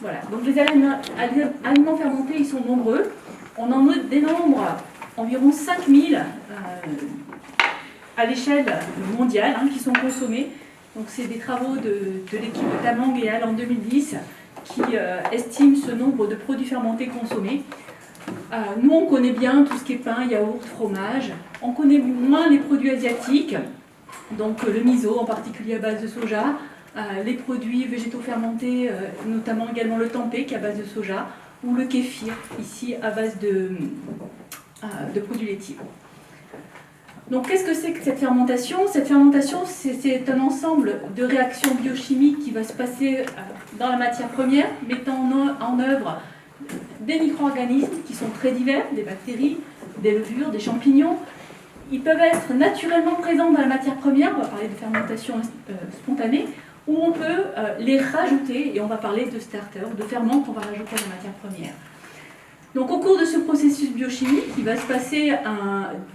Voilà, donc les aliments fermentés, ils sont nombreux. On en dénombre environ 5000 à l'échelle mondiale qui sont consommés. Donc c'est des travaux de l'équipe de Tamang et Al en 2010 qui estiment ce nombre de produits fermentés consommés. Nous, on connaît bien tout ce qui est pain, yaourt, fromage. On connaît moins les produits asiatiques, donc le miso, en particulier à base de soja, les produits végétaux fermentés, notamment également le tempeh, qui est à base de soja, ou le kéfir, ici à base de produits laitiers. Donc, qu'est-ce que c'est que cette fermentation? Cette fermentation, c'est un ensemble de réactions biochimiques qui va se passer dans la matière première, mettant en œuvre des micro-organismes qui sont très divers, des bactéries, des levures, des champignons. Ils peuvent être naturellement présents dans la matière première, on va parler de fermentation spontanée, ou on peut les rajouter, et on va parler de starter, de ferment qu'on va rajouter à la matière première. Donc au cours de ce processus biochimique, il va se passer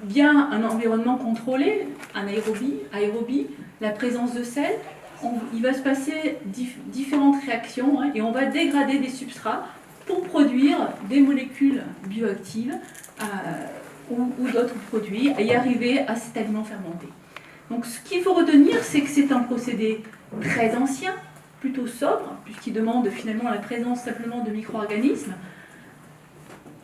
via un environnement contrôlé, un aérobie, la présence de sel. Il va se passer différentes réactions et on va dégrader des substrats pour produire des molécules bioactives ou d'autres produits et arriver à cet aliment fermenté. Donc ce qu'il faut retenir, c'est que c'est un procédé très ancien, plutôt sobre, puisqu'il demande finalement la présence simplement de micro-organismes,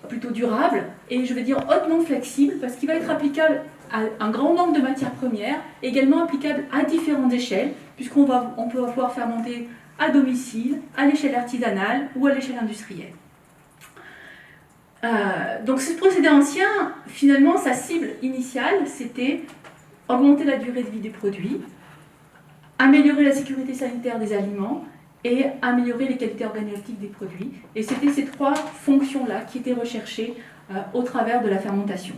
plutôt durable, et je vais dire hautement flexible, parce qu'il va être applicable à un grand nombre de matières premières, également applicable à différentes échelles, puisqu'on peut pouvoir fermenter à domicile, à l'échelle artisanale ou à l'échelle industrielle. Donc ce procédé ancien, finalement, sa cible initiale, c'était augmenter la durée de vie des produits, améliorer la sécurité sanitaire des aliments et améliorer les qualités organoleptiques des produits. Et c'était ces trois fonctions-là qui étaient recherchées au travers de la fermentation.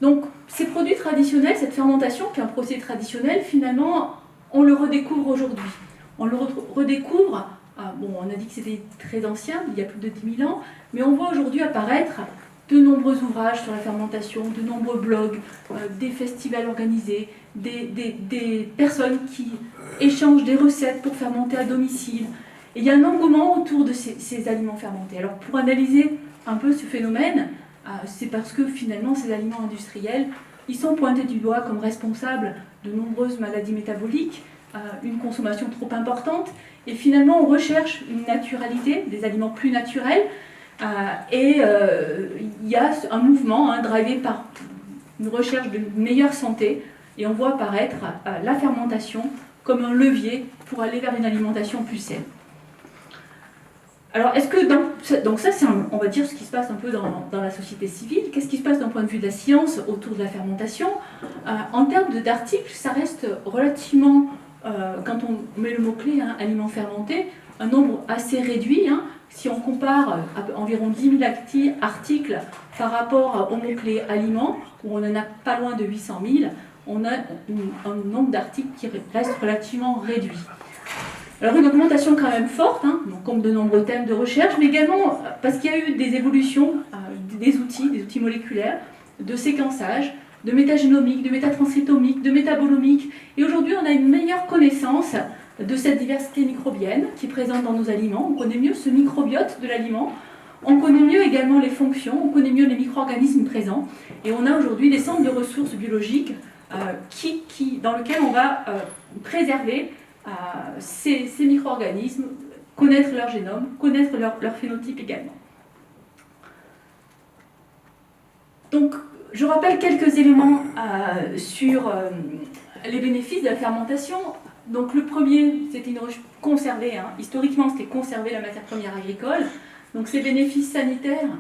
Donc, ces produits traditionnels, cette fermentation, qui est un procédé traditionnel, finalement, on le redécouvre aujourd'hui. On le redécouvre, on a dit que c'était très ancien, il y a plus de 10 000 ans, mais on voit aujourd'hui apparaître de nombreux ouvrages sur la fermentation, de nombreux blogs, des festivals organisés, des personnes qui échangent des recettes pour fermenter à domicile. Et il y a un engouement autour de ces aliments fermentés. Alors pour analyser un peu ce phénomène, c'est parce que finalement ces aliments industriels, ils sont pointés du doigt comme responsables de nombreuses maladies métaboliques, une consommation trop importante, et finalement on recherche une naturalité, des aliments plus naturels, et il y a un mouvement drivé par une recherche de meilleure santé, et on voit apparaître la fermentation comme un levier pour aller vers une alimentation plus saine. Alors, est-ce que donc ça, c'est on va dire ce qui se passe un peu dans la société civile. Qu'est-ce qui se passe d'un point de vue de la science autour de la fermentation? En termes d'articles, ça reste relativement, quand on met le mot-clé, aliments fermentés, un nombre assez réduit. Si on compare à environ 10 000 articles par rapport au mot-clé aliments, où on en a pas loin de 800 000, on a un nombre d'articles qui reste relativement réduit. Alors une augmentation quand même forte, comme de nombreux thèmes de recherche, mais également parce qu'il y a eu des évolutions des outils moléculaires, de séquençage, de métagénomique, de métatranscriptomique, de métabolomique. Et aujourd'hui, on a une meilleure connaissance de cette diversité microbienne qui est présente dans nos aliments. On connaît mieux ce microbiote de l'aliment. On connaît mieux également les fonctions, on connaît mieux les micro-organismes présents. Et on a aujourd'hui des centres de ressources biologiques dans lesquels on va préserver ces micro-organismes, connaître leur génome, connaître leur phénotype également. Donc, je rappelle quelques éléments sur les bénéfices de la fermentation. Donc, le premier, c'était conserver, historiquement, c'était conserver la matière première agricole. Donc, ces bénéfices sanitaires,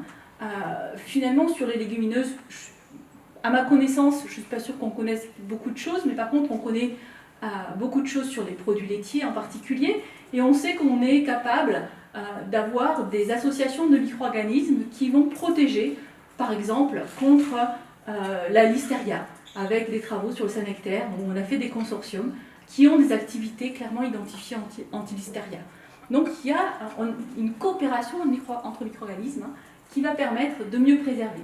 finalement, sur les légumineuses, à ma connaissance, je ne suis pas sûre qu'on connaisse beaucoup de choses, mais par contre, on connaît beaucoup de choses sur les produits laitiers en particulier, et on sait qu'on est capable d'avoir des associations de micro-organismes qui vont protéger, par exemple, contre la listeria, avec des travaux sur le Sanectaire, où on a fait des consortiums qui ont des activités clairement identifiées anti-listeria. Donc il y a une coopération entre micro-organismes qui va permettre de mieux préserver.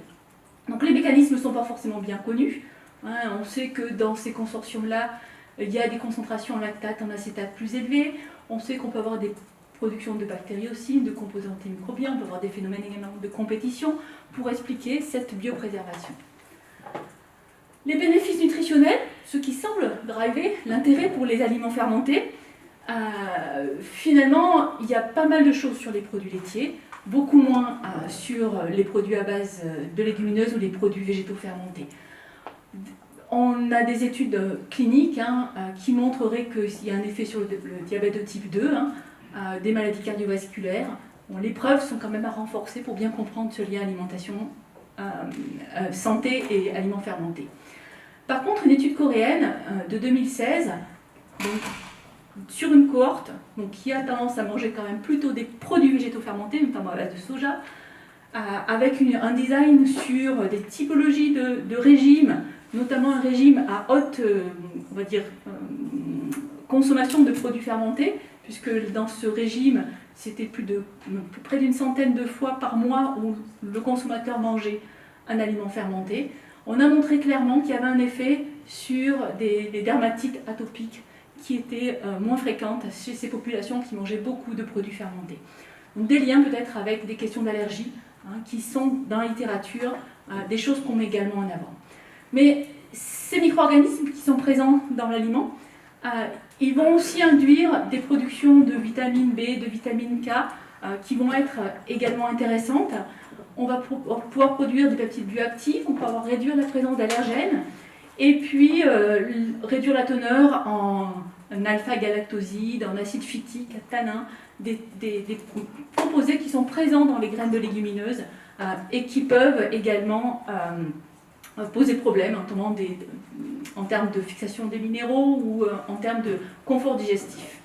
Donc les mécanismes ne sont pas forcément bien connus. On sait que dans ces consortiums-là, il y a des concentrations en lactate, en acétate plus élevées. On sait qu'on peut avoir des production de bactéries aussi, de composants antimicrobiens, on peut avoir des phénomènes également de compétition pour expliquer cette biopréservation. Les bénéfices nutritionnels, ce qui semble driver l'intérêt pour les aliments fermentés, finalement, il y a pas mal de choses sur les produits laitiers, beaucoup moins sur les produits à base de légumineuses ou les produits végétaux fermentés. On a des études cliniques qui montreraient qu'il y a un effet sur le diabète de type 2, des maladies cardiovasculaires. Bon, les preuves sont quand même à renforcer pour bien comprendre ce lien alimentation, santé et aliments fermentés. Par contre, une étude coréenne de 2016, donc, sur une cohorte qui a tendance à manger quand même plutôt des produits végétaux fermentés, notamment à base de soja, avec un design sur des typologies de régimes, notamment un régime à haute on va dire, consommation de produits fermentés, puisque dans ce régime, c'était près d'une centaine de fois par mois où le consommateur mangeait un aliment fermenté. On a montré clairement qu'il y avait un effet sur des dermatites atopiques qui étaient moins fréquentes chez ces populations qui mangeaient beaucoup de produits fermentés. Donc des liens peut-être avec des questions d'allergie qui sont dans la littérature des choses qu'on met également en avant. Mais ces micro-organismes qui sont présents dans l'aliment, ils vont aussi induire des productions de vitamine B, de vitamine K qui vont être également intéressantes. On va pouvoir produire des peptides bioactifs, on va pouvoir réduire la présence d'allergènes et puis réduire la teneur en alpha-galactoside, en acide phytique, tannin, des composés qui sont présents dans les graines de légumineuses et qui peuvent également poser problème, notamment en termes de fixation des minéraux ou en termes de confort digestif.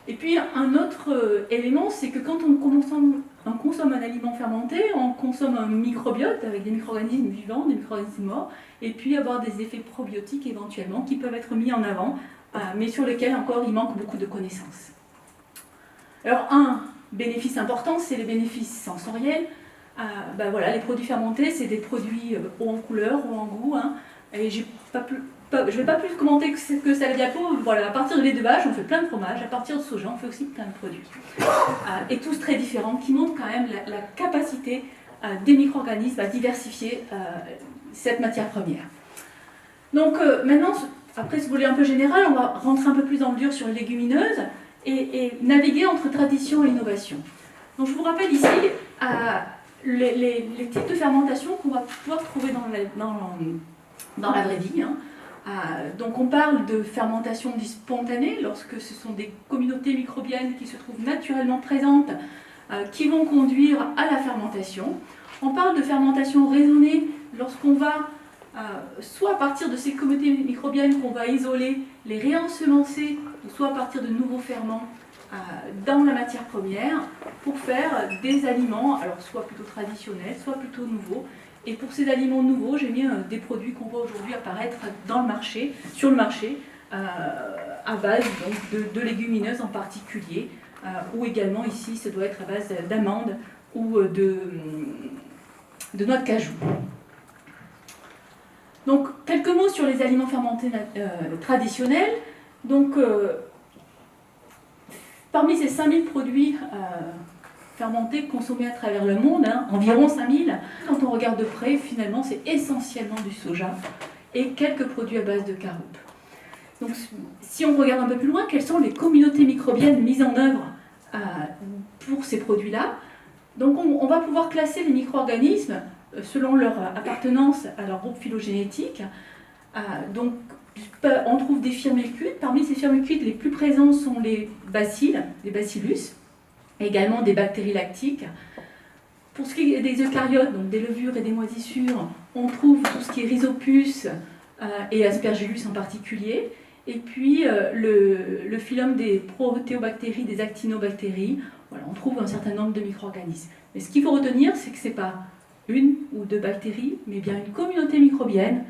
Et puis un autre élément, c'est que quand on consomme un aliment fermenté, on consomme un microbiote avec des micro-organismes vivants, des micro-organismes morts, et puis avoir des effets probiotiques éventuellement qui peuvent être mis en avant, mais sur lesquels encore il manque beaucoup de connaissances. Alors un bénéfice important, c'est les bénéfices sensoriels. Voilà, les produits fermentés, c'est des produits hauts en couleur, hauts en goût, et je ne vais pas plus commenter que ça la diapo. Voilà, à partir de lait de vache, on fait plein de fromages, à partir de soja, on fait aussi plein de produits. Et tous très différents, qui montrent quand même la capacité des micro-organismes à diversifier cette matière première. Donc maintenant, après ce volet un peu général, on va rentrer un peu plus dans le dur sur les légumineuses et naviguer entre tradition et innovation. Donc je vous rappelle ici les types de fermentation qu'on va pouvoir trouver dans la vraie vie. Donc on parle de fermentation dite spontanée, lorsque ce sont des communautés microbiennes qui se trouvent naturellement présentes, qui vont conduire à la fermentation. On parle de fermentation raisonnée, lorsqu'on va, soit à partir de ces communautés microbiennes qu'on va isoler, les réensemencer, soit à partir de nouveaux ferments dans la matière première, pour faire des aliments, alors soit plutôt traditionnels, soit plutôt nouveaux. Et pour ces aliments nouveaux, j'ai mis des produits qu'on voit aujourd'hui apparaître sur le marché, à base donc, de légumineuses en particulier, ou également ici, ça doit être à base d'amandes ou de noix de cajou. Donc, quelques mots sur les aliments fermentés traditionnels. Donc, parmi ces 5000 produits fermentés consommés à travers le monde, environ 5000, quand on regarde de près, finalement, c'est essentiellement du soja et quelques produits à base de caroube. Donc, si on regarde un peu plus loin, quelles sont les communautés microbiennes mises en œuvre pour ces produits-là? Donc, on va pouvoir classer les micro-organismes selon leur appartenance à leur groupe phylogénétique. Donc, on trouve des firmicutes. Parmi ces firmicutes, les plus présents sont les bacilles, les bacillus, également des bactéries lactiques. Pour ce qui est des eucaryotes, donc des levures et des moisissures, on trouve tout ce qui est rhizopus et aspergillus en particulier. Et puis le phylum des protéobactéries, des actinobactéries, voilà, on trouve un certain nombre de micro-organismes. Mais ce qu'il faut retenir, c'est que ce n'est pas une ou deux bactéries, mais bien une communauté microbienne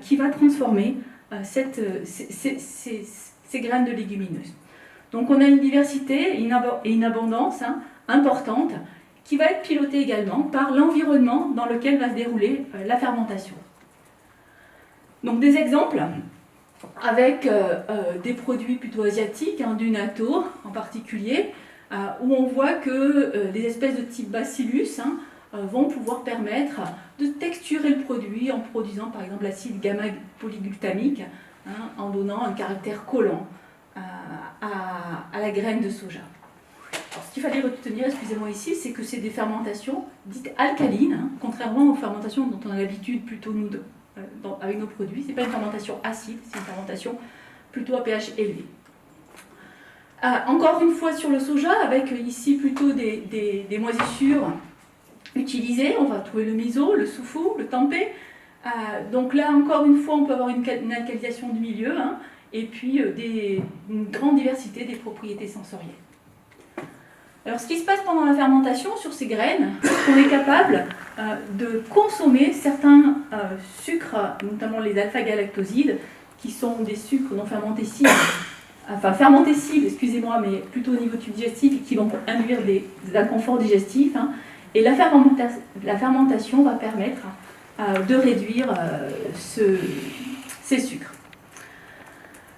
qui va transformer ces graines de légumineuses. Donc on a une diversité et une abondance importante qui va être pilotée également par l'environnement dans lequel va se dérouler la fermentation. Donc des exemples, avec des produits plutôt asiatiques, du natto en particulier, où on voit que les espèces de type Bacillus vont pouvoir permettre de texturer le produit en produisant par exemple l'acide gamma-polyglutamique, en donnant un caractère collant à la graine de soja. Alors, ce qu'il fallait retenir, excusez-moi ici, c'est que c'est des fermentations dites alcalines, contrairement aux fermentations dont on a l'habitude plutôt nous avec nos produits. Ce n'est pas une fermentation acide, c'est une fermentation plutôt à pH élevé. Encore une fois sur le soja, avec ici plutôt des moisissures utilisées. On va trouver le miso, le soufou, le tempeh. Donc là, encore une fois, on peut avoir une alcalisation du milieu, et puis une grande diversité des propriétés sensorielles. Alors, ce qui se passe pendant la fermentation sur ces graines, c'est qu'on est capable de consommer certains sucres, notamment les alpha-galactosides, qui sont des sucres non fermentescibles, excusez-moi, mais plutôt au niveau digestif, et qui vont induire des inconforts digestifs. Et la fermentation va permettre de réduire ces sucres.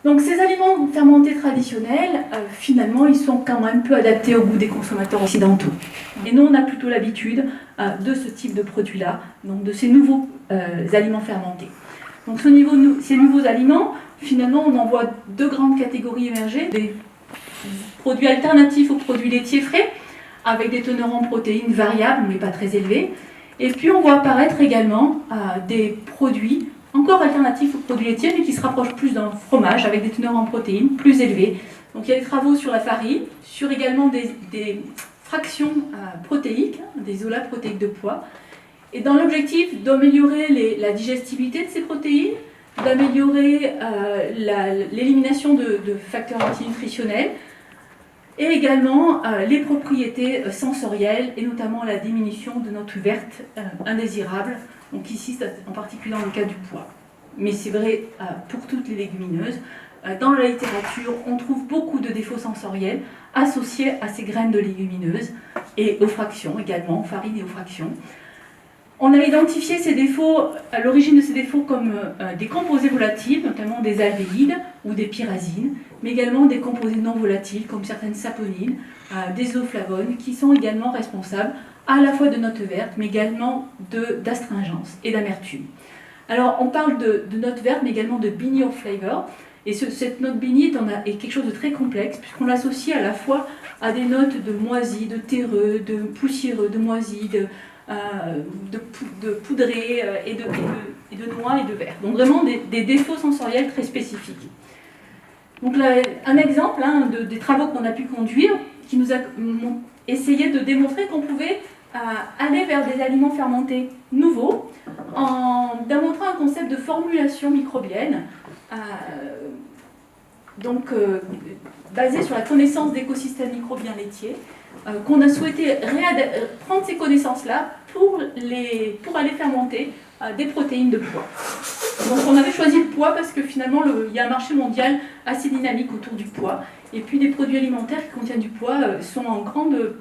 Donc ces aliments fermentés traditionnels, finalement, ils sont quand même peu adaptés au goût des consommateurs occidentaux. Et nous, on a plutôt l'habitude de ce type de produits-là, donc de ces nouveaux aliments fermentés. Donc ces nouveaux aliments, finalement, on en voit deux grandes catégories émerger. Des produits alternatifs aux produits laitiers frais, avec des teneurs en protéines variables, mais pas très élevées. Et puis on voit apparaître également des produits encore alternatifs aux produits laitiers, mais qui se rapprochent plus d'un fromage, avec des teneurs en protéines plus élevées. Donc il y a des travaux sur la farine, sur également des fractions protéiques, des isolats protéiques de pois, et dans l'objectif d'améliorer la digestibilité de ces protéines, d'améliorer l'élimination de facteurs antinutritionnels, et également les propriétés sensorielles, et notamment la diminution de notes vertes indésirables, donc ici en particulier dans le cas du pois. Mais c'est vrai pour toutes les légumineuses. Dans la littérature, on trouve beaucoup de défauts sensoriels associés à ces graines de légumineuses, et aux fractions également, aux farines et aux fractions. On a identifié ces défauts, à l'origine de ces défauts, comme des composés volatiles, notamment des aldéhydes ou des pyrazines, mais également des composés non volatiles, comme certaines saponines, des isoflavones, qui sont également responsables à la fois de notes vertes, mais également d'astringence et d'amertume. Alors, on parle de notes vertes, mais également de binny of flavor. Et cette note binny est quelque chose de très complexe, puisqu'on l'associe à la fois à des notes de moisi, de terreux, de poussiéreux, de moisi, de poudré et de noix et de verre. Donc vraiment des défauts sensoriels très spécifiques. Donc là, un exemple des travaux qu'on a pu conduire, qui nous a essayé de démontrer qu'on pouvait aller vers des aliments fermentés nouveaux, en démontrant un concept de formulation microbienne, basé sur la connaissance d'écosystèmes microbiens laitiers, qu'on a souhaité prendre ces connaissances-là pour aller fermenter des protéines de pois. Donc on avait choisi le pois parce que finalement il y a un marché mondial assez dynamique autour du pois, et puis des produits alimentaires qui contiennent du pois sont en grande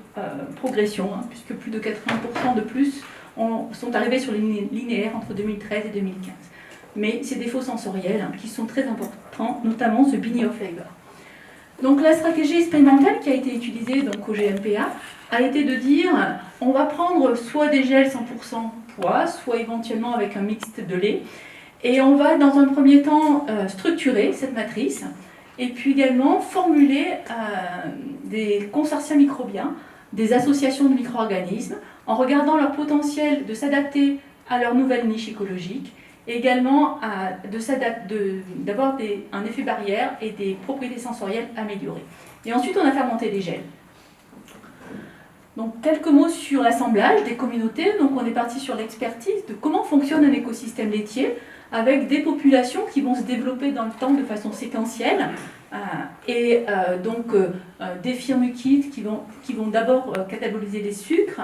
progression, puisque plus de 80% de plus sont arrivés sur les linéaires entre 2013 et 2015. Mais ces défauts sensoriels qui sont très importants, notamment ce binny of flavor. Donc la stratégie expérimentale qui a été utilisée donc, au GMPA a été de dire on va prendre soit des gels 100% pois, soit éventuellement avec un mixte de lait, et on va dans un premier temps structurer cette matrice, et puis également formuler des consortia microbiens, des associations de micro-organismes, en regardant leur potentiel de s'adapter à leur nouvelle niche écologique, et également d'avoir un effet barrière et des propriétés sensorielles améliorées. Et ensuite, on a fermenté des gels. Donc, quelques mots sur l'assemblage des communautés. Donc, on est parti sur l'expertise de comment fonctionne un écosystème laitier, avec des populations qui vont se développer dans le temps de façon séquentielle, des firmucides qui vont d'abord cataboliser les sucres,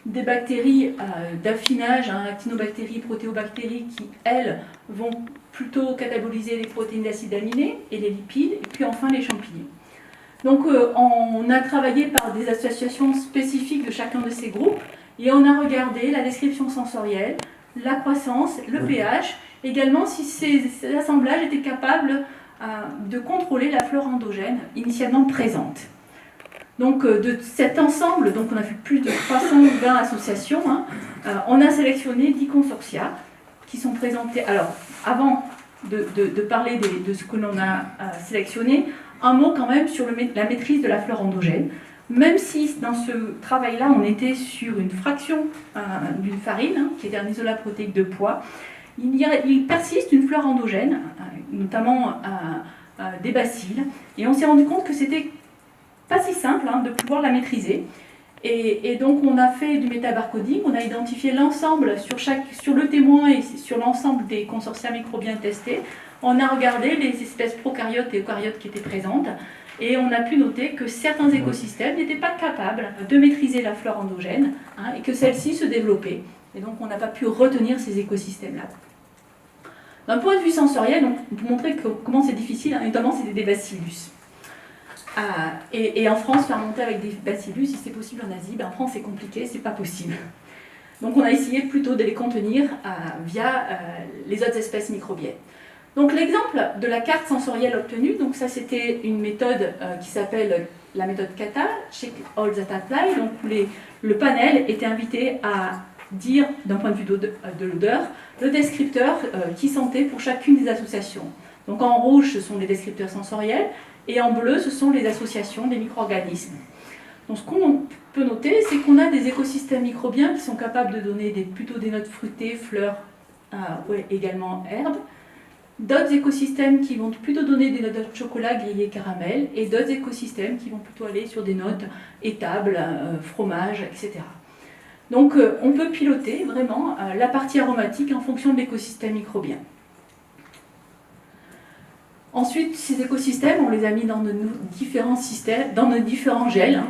des bactéries d'affinage, actinobactéries, protéobactéries, qui, elles, vont plutôt cataboliser les protéines d'acides aminés et les lipides, et puis enfin les champignons. Donc on a travaillé par des associations spécifiques de chacun de ces groupes, et on a regardé la description sensorielle, la croissance, le pH, également si ces assemblages étaient capables de contrôler la flore endogène initialement présente. Donc de cet ensemble, donc on a fait plus de 320 associations, on a sélectionné 10 consortia qui sont présentés. Alors, avant de parler de ce que l'on a sélectionné, un mot quand même sur la maîtrise de la flore endogène. Même si dans ce travail-là, on était sur une fraction d'une farine, qui était un isolat protéique de pois, il persiste une flore endogène, notamment des bacilles, et on s'est rendu compte que c'était pas si simple de pouvoir la maîtriser. Et donc on a fait du métabarcoding, on a identifié l'ensemble sur le témoin et sur l'ensemble des consortia microbiens testés. On a regardé les espèces prokaryotes et eucaryotes qui étaient présentes, et on a pu noter que certains écosystèmes n'étaient pas capables de maîtriser la flore endogène, et que celle-ci se développait. Et donc on n'a pas pu retenir ces écosystèmes-là. D'un point de vue sensoriel, donc, pour montrer comment c'est difficile, notamment c'était des bacillus. Et en France, faire monter avec des bacillus, si c'est possible en Asie, en France c'est compliqué, c'est pas possible. Donc on a essayé plutôt de les contenir via les autres espèces microbiennes. Donc l'exemple de la carte sensorielle obtenue, donc ça c'était une méthode qui s'appelle la méthode CATA, Check All That Apply, donc où le panel était invité à dire, d'un point de vue de l'odeur, le descripteur qui sentait pour chacune des associations. Donc en rouge, ce sont les descripteurs sensoriels, et en bleu, ce sont les associations des micro-organismes. Donc ce qu'on peut noter, c'est qu'on a des écosystèmes microbiens qui sont capables de donner plutôt des notes fruitées, fleurs, également herbes, d'autres écosystèmes qui vont plutôt donner des notes de chocolat, grillé, caramel, et d'autres écosystèmes qui vont plutôt aller sur des notes étables, fromage, etc. Donc on peut piloter vraiment la partie aromatique en fonction de l'écosystème microbien. Ensuite, ces écosystèmes, on les a mis dans nos différents systèmes, dans nos différents gels,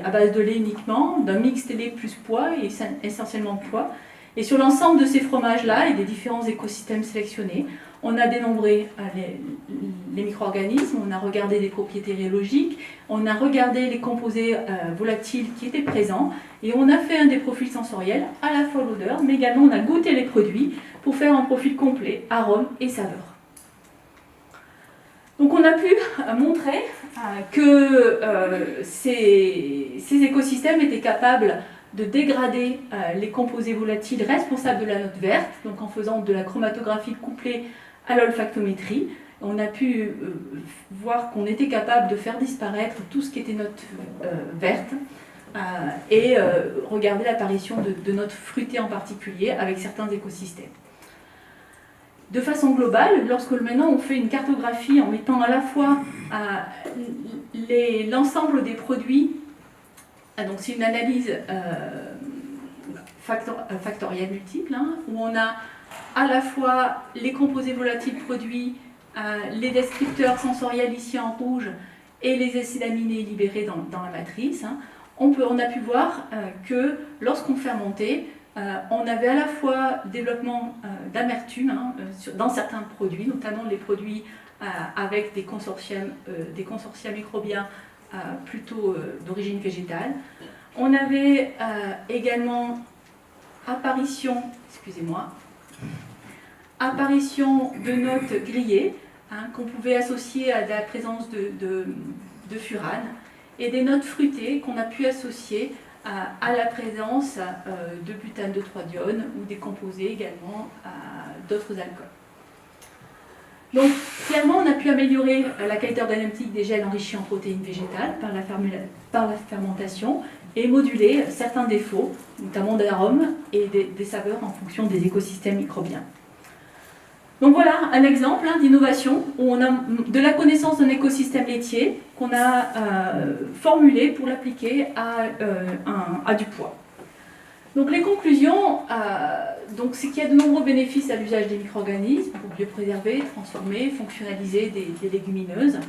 à base de lait uniquement, d'un mix lait plus pois, et essentiellement pois. Et sur l'ensemble de ces fromages-là et des différents écosystèmes sélectionnés, on a dénombré les micro-organismes, on a regardé les propriétés rhéologiques, on a regardé les composés volatiles qui étaient présents, et on a fait un des profils sensoriels, à la fois l'odeur, mais également on a goûté les produits pour faire un profil complet, arôme et saveur. Donc on a pu montrer que ces écosystèmes étaient capables de dégrader les composés volatiles responsables de la note verte, donc en faisant de la chromatographie couplée à l'olfactométrie. On a pu voir qu'on était capable de faire disparaître tout ce qui était note verte et regarder l'apparition de notes fruitées en particulier avec certains écosystèmes. De façon globale, lorsque maintenant on fait une cartographie en mettant à la fois l'ensemble des produits, donc c'est une analyse factorielle multiple, où on a à la fois les composés volatiles produits, les descripteurs sensoriels ici en rouge et les acides aminés libérés dans la matrice, on a pu voir que lorsqu'on fermentait, on avait à la fois développement d'amertume dans certains produits, notamment les produits avec des consortia microbiens plutôt d'origine végétale. On avait également apparition de notes grillées qu'on pouvait associer à la présence de furane, et des notes fruitées qu'on a pu associer à la présence de butane de 3-dione ou des composés également d'autres alcools. Donc clairement on a pu améliorer la qualité organoleptique des gels enrichis en protéines végétales par la fermentation et moduler certains défauts, notamment d'arômes et des saveurs en fonction des écosystèmes microbiens. Donc voilà un exemple d'innovation où on a de la connaissance d'un écosystème laitier qu'on a formulé pour l'appliquer à du pois. Donc les conclusions, c'est qu'il y a de nombreux bénéfices à l'usage des micro-organismes pour mieux préserver, transformer, fonctionnaliser des légumineuses,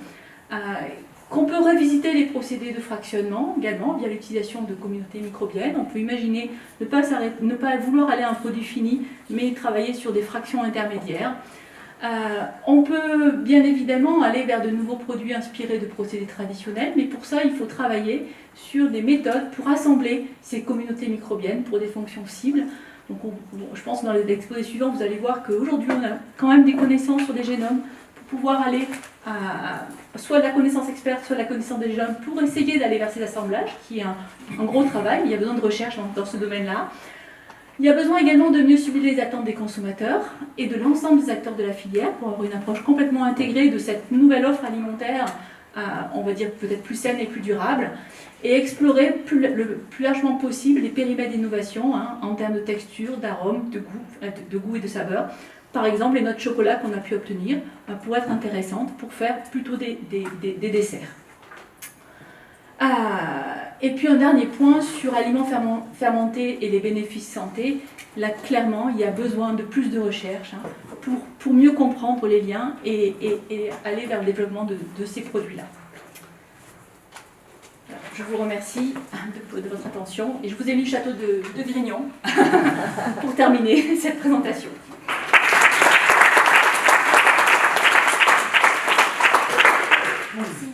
qu'on peut revisiter les procédés de fractionnement également via l'utilisation de communautés microbiennes. On peut imaginer ne pas vouloir aller à un produit fini, mais travailler sur des fractions intermédiaires. On peut bien évidemment aller vers de nouveaux produits inspirés de procédés traditionnels, mais pour ça il faut travailler sur des méthodes pour assembler ces communautés microbiennes pour des fonctions cibles. Donc je pense que dans les exposés suivants, vous allez voir qu'aujourd'hui, on a quand même des connaissances sur les génomes pour pouvoir aller à soit de la connaissance experte, soit de la connaissance des génomes, pour essayer d'aller vers ces assemblages, qui est un gros travail. Il y a besoin de recherche dans ce domaine-là. Il y a besoin également de mieux cibler les attentes des consommateurs et de l'ensemble des acteurs de la filière pour avoir une approche complètement intégrée de cette nouvelle offre alimentaire, on va dire peut-être plus saine et plus durable, et explorer le plus largement possible les périmètres d'innovation en termes de texture, d'arôme, de goût et de saveur. Par exemple, les notes de chocolat qu'on a pu obtenir pourraient être intéressantes pour faire plutôt des desserts. Et puis un dernier point sur aliments fermentés et les bénéfices santé. Là, clairement, il y a besoin de plus de recherche pour mieux comprendre les liens et aller vers le développement de ces produits-là. Je vous remercie de votre attention et je vous ai mis le château de Grignon pour terminer cette présentation. Merci.